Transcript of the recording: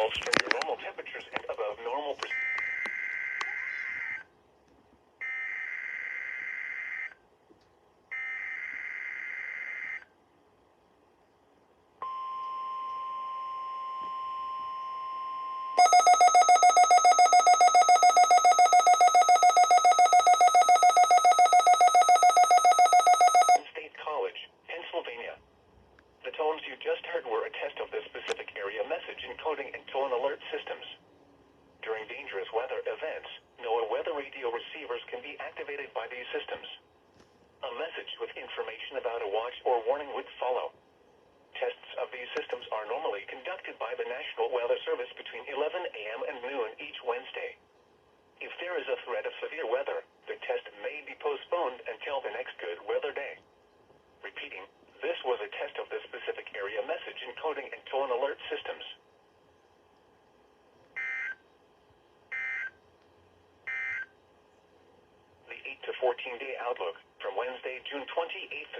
falls from your normal temperatures and above normal State College, Pennsylvania. The tones you just heard were a test of the specific area message encoding and tone alert systems. During dangerous weather events, NOAA weather radio receivers can be activated by these systems. A message with information about a watch or warning would follow. Tests of these systems are normally conducted by the National Weather Service between 11 a.m. and noon each Wednesday. If there is a threat of severe weather, the test may be postponed until the next good weather day. Repeating, this was a test of the specific area message encoding and tone alert systems. The 8 to 14-day outlook from Wednesday, June 28th